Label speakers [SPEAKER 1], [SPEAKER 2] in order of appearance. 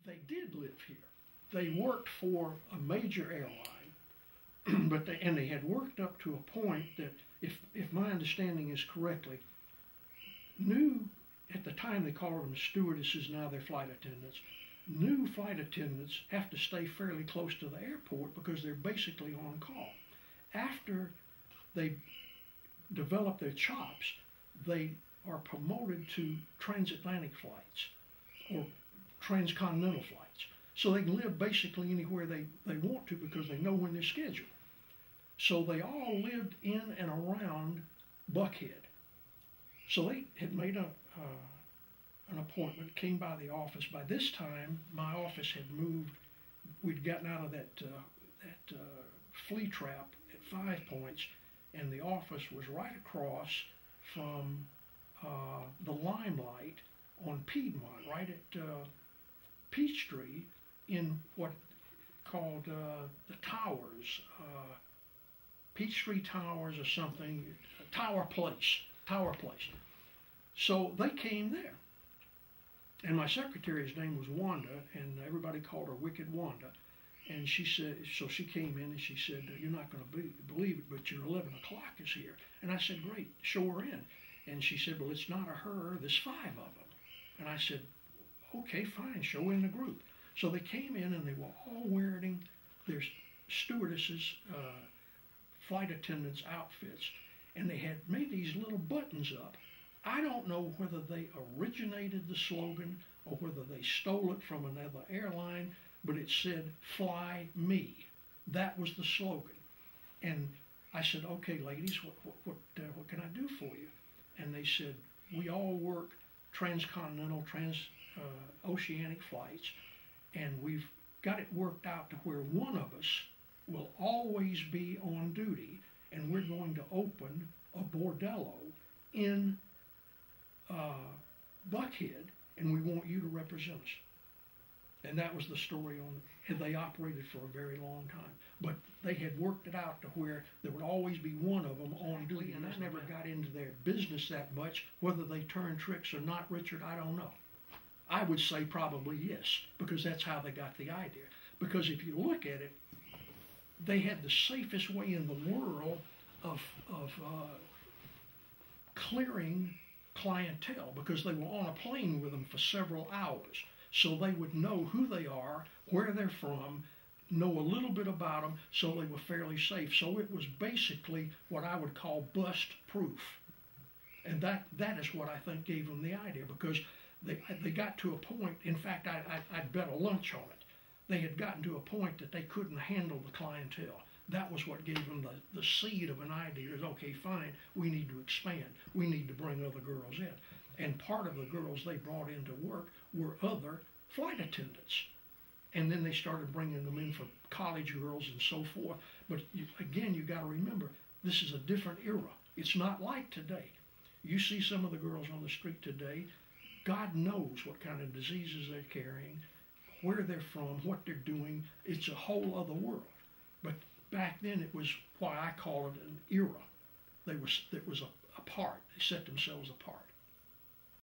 [SPEAKER 1] They did live here. They worked for a major airline, but they had worked up to a point that, if my understanding is correctly, new at the time they called them stewardesses, now they're flight attendants. New flight attendants have to stay fairly close to the airport because they're basically on call. After they develop their chops, they are promoted to transatlantic flights or transcontinental flights. So they can live basically anywhere they want to because they know when they're scheduled. So they all lived in and around Buckhead. So they had made an appointment, came by the office. By this time, my office had moved. We'd gotten out of that flea trap at 5 Points, and the office was right across from the Limelight on Piedmont, right at Peachtree, in what called the Towers, Peachtree Towers or something, Tower Place. So they came there. And my secretary's name was Wanda, and everybody called her Wicked Wanda. And she said, so she came in and she said, you're not going to believe it, but your 11 o'clock is here. And I said, great, show her in. And she said, well, it's not a her, there's 5 of them. And I said, okay, fine, show in the group. So they came in and they were all wearing their stewardesses, flight attendants' outfits. And they had made these little buttons up. I don't know whether they originated the slogan or whether they stole it from another airline, but it said, "Fly me." That was the slogan. And I said, okay, ladies, what can I do for you? And they said, we all work transcontinental, transoceanic flights, and we've got it worked out to where one of us will always be on duty, and we're going to open a bordello in Buckhead, and we want you to represent us. And that was the story and they operated for a very long time. But they had worked it out to where there would always be one of them on duty, and I never got into their business that much. Whether they turned tricks or not, Richard, I don't know. I would say probably yes, because that's how they got the idea. Because if you look at it, they had the safest way in the world of clearing clientele, because they were on a plane with them for several hours. So they would know who they are, where they're from, know a little bit about them, so they were fairly safe. So it was basically what I would call bust proof. And that is what I think gave them the idea, because they got to a point, in fact, I'd bet a lunch on it. They had gotten to a point that they couldn't handle the clientele. That was what gave them the seed of an idea is, okay, fine, we need to expand. We need to bring other girls in. And part of the girls they brought into work were other flight attendants. And then they started bringing them in for college girls and so forth. But again, you got to remember, this is a different era. It's not like today. You see some of the girls on the street today, God knows what kind of diseases they're carrying, where they're from, what they're doing. It's a whole other world. But back then it was why I call it an era. It was apart. They set themselves apart.